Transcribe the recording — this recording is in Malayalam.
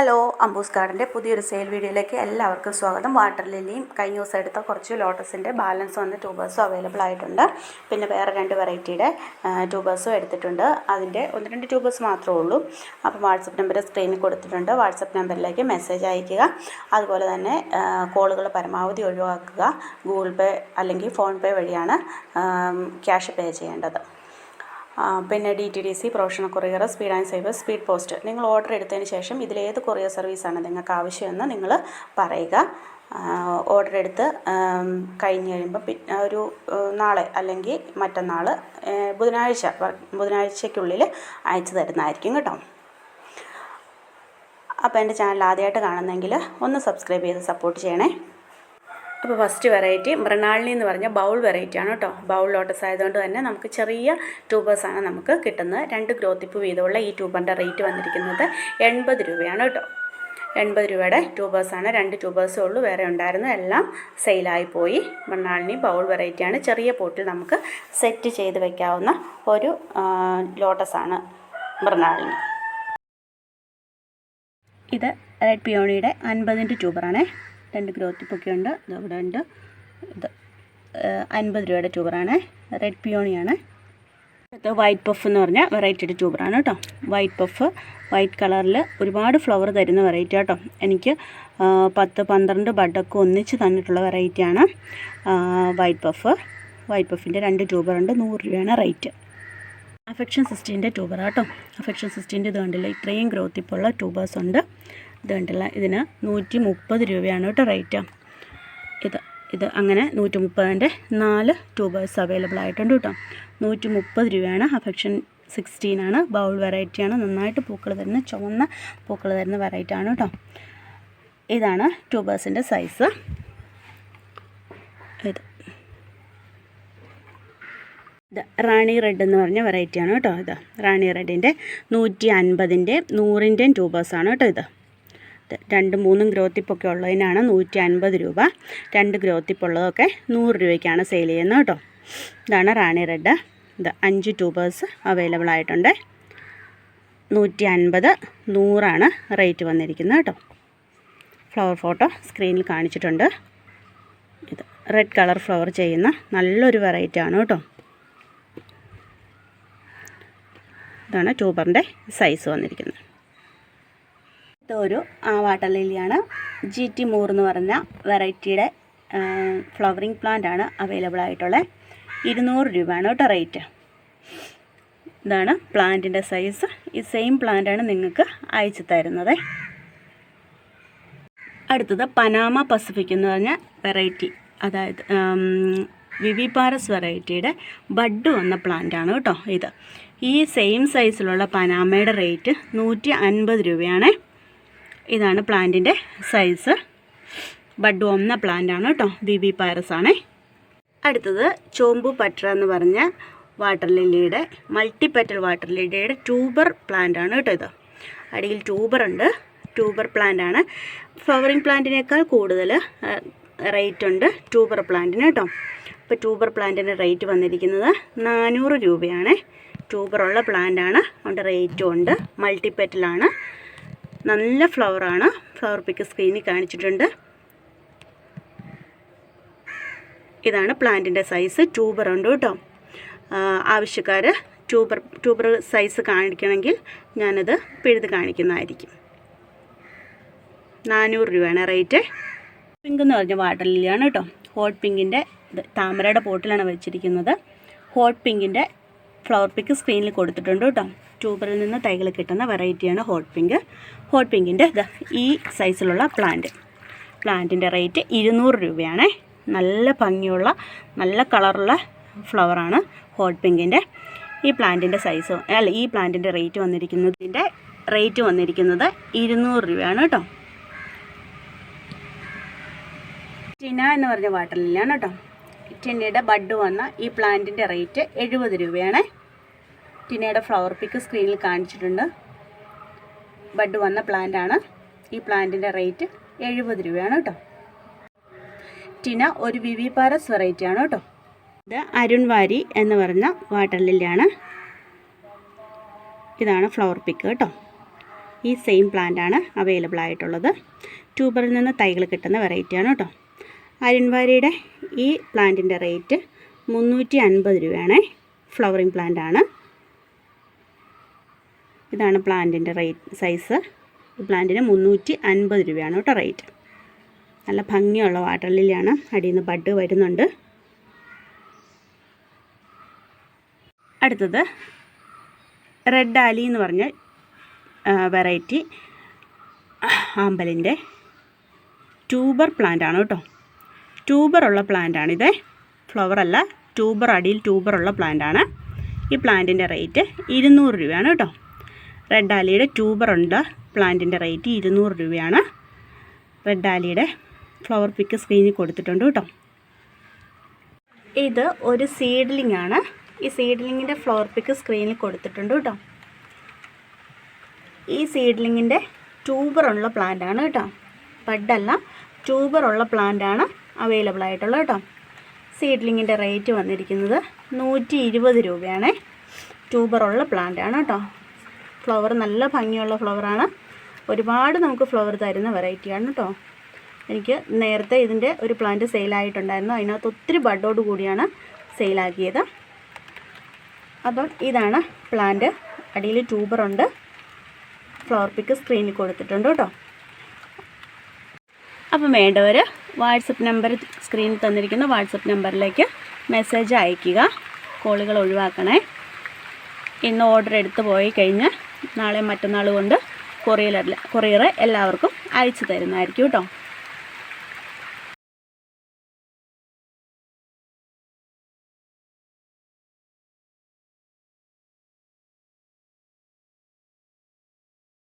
ഹലോ, അംബൂസ് ഗാർഡൻ്റെ പുതിയൊരു സെയിൽ വീഡിയോയിലേക്ക് എല്ലാവർക്കും സ്വാഗതം. വാട്ടർ ലില്ലിയും കഴിഞ്ഞ ദിവസം എടുത്ത കുറച്ച് ലോട്ടസിൻ്റെ ബാലൻസ് വന്ന ട്യൂബേഴ്സും അവൈലബിൾ ആയിട്ടുണ്ട്. പിന്നെ വേറെ 2 വെറൈറ്റിയുടെ ട്യൂബേഴ്സും എടുത്തിട്ടുണ്ട്. അതിൻ്റെ 1-2 ട്യൂബേഴ്സ് മാത്രമേ ഉള്ളൂ. അപ്പോൾ വാട്സപ്പ് നമ്പർ സ്ക്രീനിൽ കൊടുത്തിട്ടുണ്ട്. വാട്സപ്പ് നമ്പറിലേക്ക് മെസ്സേജ് അയയ്ക്കുക. അതുപോലെ തന്നെ കോളുകൾ പരമാവധി ഒഴിവാക്കുക. ഗൂഗിൾ പേ അല്ലെങ്കിൽ ഫോൺ പേ വഴിയാണ് ക്യാഷ് പേ ചെയ്യേണ്ടത്. പിന്നെ DTDC, professional courier, speed and save, speed post. നിങ്ങൾ ഓർഡർ എടുത്തതിന് ശേഷം ഇതിലേത് കൊറിയർ സർവീസാണ് നിങ്ങൾക്ക് ആവശ്യമെന്ന് നിങ്ങൾ പറയുക. ഓർഡർ എടുത്ത് കഴിഞ്ഞ് കഴിയുമ്പോൾ ഒരു നാളെ അല്ലെങ്കിൽ മറ്റന്നാൾ ബുധനാഴ്ചയ്ക്കുള്ളിൽ അയച്ചു തരുന്നതായിരിക്കും കേട്ടോ. അപ്പോൾ എൻ്റെ ചാനൽ ആദ്യമായിട്ട് കാണുന്നെങ്കിൽ ഒന്ന് സബ്സ്ക്രൈബ് ചെയ്ത് സപ്പോർട്ട് ചെയ്യണേ. അപ്പോൾ ഫസ്റ്റ് വെറൈറ്റി മൃണാളിനി എന്ന് പറഞ്ഞ ബൗൾ വെറൈറ്റിയാണ് കേട്ടോ. ബൗൾ ലോട്ടസ് ആയതുകൊണ്ട് തന്നെ നമുക്ക് ചെറിയ ട്യൂബേഴ്സാണ് നമുക്ക് കിട്ടുന്നത്. 2 ഗ്രോത്ത് ടിപ്പ് വീതമുള്ള ഈ ട്യൂബറിൻ്റെ റേറ്റ് വന്നിരിക്കുന്നത് 80 രൂപയാണ് കേട്ടോ. 80 രൂപയുടെ ട്യൂബേഴ്സാണ്. 2 ട്യൂബേഴ്സേ ഉള്ളൂ, വേറെ ഉണ്ടായിരുന്നു, എല്ലാം സെയിലായിപ്പോയി. മൃണാളിനി ബൗൾ വെറൈറ്റിയാണ്. ചെറിയ പോട്ടിൽ നമുക്ക് സെറ്റ് ചെയ്ത് വയ്ക്കാവുന്ന ഒരു ലോട്ടസാണ് മൃണാളിനി. ഇത് റെഡ് പിയോണിയുടെ 50ൻ്റെ ട്യൂബറാണേ. 2 ഗ്രോത്ത് ടിപ്പൊക്കെ ഉണ്ട്. ഇതവിടെ ഉണ്ട്. ഇത് 50 രൂപയുടെ ട്യൂബറാണ്. റെഡ് പിയോണിയാണ്. ഇത് വൈറ്റ് പഫ് എന്ന് പറഞ്ഞ വെറൈറ്റിയുടെ ട്യൂബറാണ് കേട്ടോ. വൈറ്റ് പഫ് വൈറ്റ് കളറിൽ ഒരുപാട് ഫ്ലവർ തരുന്ന വെറൈറ്റി കേട്ടോ. എനിക്ക് 10-12 ബഡൊക്കെ ഒന്നിച്ച് തന്നിട്ടുള്ള വെറൈറ്റിയാണ് വൈറ്റ് പഫ്. വൈറ്റ് പഫിൻ്റെ 2 ട്യൂബറുണ്ട്. 100 രൂപയാണ് റേറ്റ്. അഫെക്ഷൻ സിസ്റ്റീൻ്റെ ട്യൂബർ കേട്ടോ. അഫെക്ഷൻ സിസ്റ്റീൻ്റെ ഇത് കണ്ടില്ല, ഇത്രയും ഗ്രോത്ത് ടിപ്പുള്ള ട്യൂബേഴ്സ് ഉണ്ട്. ഇത് കണ്ടില്ല, ഇതിന് 130 രൂപയാണ് കേട്ടോ റേറ്റ്. ഇത് അങ്ങനെ 130ൻ്റെ 4 ട്യൂബേഴ്സ് അവൈലബിൾ ആയിട്ടുണ്ട് കേട്ടോ. 130 രൂപയാണ്. അഫെക്ഷൻ 16 ആണ്. ബൗൾ വെറൈറ്റിയാണ്. നന്നായിട്ട് പൂക്കൾ തരുന്ന, ചുവന്ന പൂക്കൾ തരുന്ന വെറൈറ്റി ആണ് കേട്ടോ. ഇതാണ് ട്യൂബേഴ്സിൻ്റെ സൈസ്. ഇത് റാണി റെഡ് എന്ന് പറഞ്ഞ വെറൈറ്റിയാണ് കേട്ടോ. ഇത് റാണി റെഡിൻ്റെ 150ൻ്റെ 100ൻ്റെ ട്യൂബേഴ്സാണ് കേട്ടോ. ഇത് 2-3 ഗ്രോത്ത് ടിപ്പൊക്കെ ഉള്ളതിനാണ് 150 രൂപ. 2 ഗ്രോത്ത് ടിപ്പ് ഉള്ളതൊക്കെ 100 രൂപയ്ക്കാണ് സെയിൽ ചെയ്യുന്നത് കേട്ടോ. ഇതാണ് റാണി റെഡ്. ഇത് 5 ട്യൂബേഴ്സ് അവൈലബിൾ ആയിട്ടുണ്ട്. 150, 100 റേറ്റ് വന്നിരിക്കുന്നത് കേട്ടോ. ഫ്ലവർ ഫോട്ടോ സ്ക്രീനിൽ കാണിച്ചിട്ടുണ്ട്. ഇത് റെഡ് കളർ ഫ്ലവർ ചെയ്യുന്ന നല്ലൊരു വെറൈറ്റി ആണ് കേട്ടോ. ഇതാണ് ട്യൂബറിൻ്റെ സൈസ് വന്നിരിക്കുന്നത്. ഇതൊരു വാട്ടർ ലില്ലിയാണ്. GT മൂർ എന്ന് പറഞ്ഞ വെറൈറ്റിയുടെ ഫ്ലവറിങ് പ്ലാന്റ് ആണ് അവൈലബിൾ ആയിട്ടുള്ളത്. 200 രൂപയാണ് കേട്ടോ റേറ്റ്. ഇതാണ് പ്ലാന്റിൻ്റെ സൈസ്. ഈ സെയിം പ്ലാന്റാണ് നിങ്ങൾക്ക് അയച്ചു തരുന്നത്. അടുത്തത് പനാമ പസഫിക് എന്ന് പറഞ്ഞ വെറൈറ്റി, അതായത് വിവിപാരസ് വെറൈറ്റിയുടെ ബഡ് വന്ന പ്ലാന്റാണ് കേട്ടോ. ഇത് ഈ സെയിം സൈസിലുള്ള പനാമയുടെ റേറ്റ് 150 രൂപയാണ്. ഇതാണ് പ്ലാന്റിൻ്റെ സൈസ്. ബഡ് വന്ന പ്ലാന്റാണ് കേട്ടോ. വിവിപാരസ് ആണ്. അടുത്തത് ചോമ്പു പട്ര എന്ന് പറഞ്ഞ വാട്ടർ ലില്ലിയുടെ മൾട്ടിപെറ്റൽ വാട്ടർ ലില്ലിയുടെ ട്യൂബർ പ്ലാന്റാണ് കേട്ടോ. ഇത് അടിയിൽ ട്യൂബറുണ്ട്. ട്യൂബർ പ്ലാന്റാണ്. ഫ്ലവറിങ് പ്ലാന്റിനേക്കാൾ കൂടുതൽ റേറ്റ് ഉണ്ട് ട്യൂബർ പ്ലാന്റിന് കേട്ടോ. ഇപ്പോൾ ട്യൂബർ പ്ലാന്റിൻ്റെ റേറ്റ് വന്നിരിക്കുന്നത് 400 രൂപയാണ്. ട്യൂബറുള്ള പ്ലാന്റാണ്, അതുകൊണ്ട് റേറ്റും ഉണ്ട്. മൾട്ടിപെറ്റലാണ്. നല്ല ഫ്ലവറാണ്. ഫ്ലവർ പിക്ക് സ്ക്രീനിൽ കാണിച്ചിട്ടുണ്ട്. ഇതാണ് പ്ലാന്റിൻ്റെ സൈസ്. ട്യൂബർ ഉണ്ട് കേട്ടോ. ആവശ്യക്കാർ ട്യൂബർ സൈസ് കാണിക്കണമെങ്കിൽ ഞാനത് പിഴുത് കാണിക്കുന്നതായിരിക്കും. 400 രൂപയാണ് റേറ്റ്. പിങ്ക് എന്ന് പറഞ്ഞ വാട്ടർ ലില്ലിയാണ് കേട്ടോ. ഹോട്ട് പിങ്കിൻ്റെ താമരയുടെ പോട്ടിലാണ് വെച്ചിരിക്കുന്നത്. ഹോട്ട് പിങ്കിൻ്റെ ഫ്ലവർ പിക്ക് സ്ക്രീനിൽ കൊടുത്തിട്ടുണ്ട് കേട്ടോ. ട്യൂബറിൽ നിന്ന് തൈകൾ കിട്ടുന്ന വെറൈറ്റിയാണ് ഹോട്ട് പിങ്ക്. ഹോട്ട് പിങ്കിൻ്റെ ഈ സൈസിലുള്ള പ്ലാന്റിൻ്റെ റേറ്റ് 200 രൂപയാണ്. നല്ല ഭംഗിയുള്ള നല്ല കളറുള്ള ഫ്ലവറാണ് ഹോട്ട് പിങ്കിൻ്റെ. ഈ പ്ലാന്റിൻ്റെ സൈസ് ഈ പ്ലാന്റിൻ്റെ റേറ്റ് വന്നിരിക്കുന്നത് 200 രൂപയാണ് കേട്ടോ. ടിന എന്ന് പറഞ്ഞ വാട്ടർ ലില്ലിയാണ് കേട്ടോ. ടിനയുടെ ബഡ് വന്ന ഈ പ്ലാന്റിൻ്റെ റേറ്റ് 70 രൂപയാണ്. ടിനയുടെ ഫ്ലവർ പിക്ക് സ്ക്രീനിൽ കാണിച്ചിട്ടുണ്ട്. ബഡ് വന്ന പ്ലാന്റാണ്. ഈ പ്ലാന്റിൻ്റെ റേറ്റ് 70 രൂപയാണ് കേട്ടോ. ടിന ഒരു വിവിപാരസ് വെറൈറ്റിയാണ് കേട്ടോ. ഇത് അരുൺവാരി എന്ന് പറഞ്ഞ വാട്ടർ ലില്ലിയാണ്. ഇതാണ് ഫ്ലവർ പിക്ക് കേട്ടോ. ഈ സെയിം പ്ലാന്റാണ് അവൈലബിൾ ആയിട്ടുള്ളത്. ട്യൂബറിൽ നിന്ന് തൈകൾ കിട്ടുന്ന വെറൈറ്റിയാണ് കേട്ടോ. അരുൺവാരിയുടെ ഈ പ്ലാന്റിൻ്റെ റേറ്റ് 350 രൂപയാണ്. ഫ്ലവറിങ് പ്ലാന്റാണ്. ഇതാണ് പ്ലാന്റിൻ്റെ സൈസ്. ഈ പ്ലാന്റിന് 350 രൂപയാണ് കേട്ടോ റേറ്റ്. നല്ല ഭംഗിയുള്ള വാട്ടർ ലില്ലിയാണ്. അടിയിൽ നിന്ന് ബഡ് വരുന്നുണ്ട്. അടുത്തത് റെഡ് ആലി എന്ന് പറഞ്ഞ വെറൈറ്റി ആമ്പലിൻ്റെ ട്യൂബർ പ്ലാന്റാണ് കേട്ടോ. ട്യൂബറുള്ള പ്ലാന്റാണിത്. ഫ്ലവറല്ല, അടിയിൽ ട്യൂബറുള്ള പ്ലാന്റാണ്. ഈ പ്ലാന്റിൻ്റെ റേറ്റ് 200 രൂപയാണ് കേട്ടോ. റെഡ് ആലിയുടെ ട്യൂബറുണ്ട് പ്ലാന്റിൻ്റെ റേറ്റ് 200 രൂപയാണ്. റെഡ് ആലിയുടെ ഫ്ലവർ പിക്ക് സ്ക്രീനിൽ കൊടുത്തിട്ടുണ്ട് കേട്ടോ. ഇത് ഒരു സീഡ്ലിംഗ് ആണ്. ഈ സീഡ്ലിങ്ങിൻ്റെ ഫ്ലവർ പിക്ക് സ്ക്രീനിൽ കൊടുത്തിട്ടുണ്ട് കേട്ടോ. ഈ സീഡ്ലിങ്ങിൻ്റെ ട്യൂബറുള്ള പ്ലാന്റാണ് കേട്ടോ. ബഡല്ല, ട്യൂബറുള്ള പ്ലാന്റാണ് അവൈലബിൾ ആയിട്ടുള്ളത് കേട്ടോ. സീഡ്ലിങ്ങിൻ്റെ റേറ്റ് വന്നിരിക്കുന്നത് 120 രൂപയാണ്. ട്യൂബറുള്ള പ്ലാന്റാണ് കേട്ടോ. ഫ്ലവർ നല്ല ഭംഗിയുള്ള ഫ്ലവറാണ്. ഒരുപാട് നമുക്ക് ഫ്ലവർ തരുന്ന വെറൈറ്റിയാണ് കേട്ടോ. എനിക്ക് നേരത്തെ ഇതിൻ്റെ ഒരു പ്ലാന്റ് സെയിലായിട്ടുണ്ടായിരുന്നു. അതിനകത്ത് ഒത്തിരി ബഡോട് കൂടിയാണ് സെയിലാക്കിയത്. അപ്പം ഇതാണ് പ്ലാന്റ്. അടിയിൽ ട്യൂബറുണ്ട്. ഫ്ലവർ പിക്ക് സ്ക്രീനിൽ കൊടുത്തിട്ടുണ്ട് കേട്ടോ. അപ്പം വേണ്ടവർ വാട്സപ്പ് നമ്പർ സ്ക്രീനിൽ തന്നിരിക്കുന്ന വാട്സപ്പ് നമ്പറിലേക്ക് മെസ്സേജ് അയയ്ക്കുക. കോളുകൾ ഒഴിവാക്കണേ. ഇന്ന് ഓർഡർ എടുത്ത് പോയി കഴിഞ്ഞ് നാളെ മറ്റന്നാൾ കൊണ്ട് കൊറിയർ എല്ലാവർക്കും അയച്ചു തരുന്നതായിരിക്കും കേട്ടോ.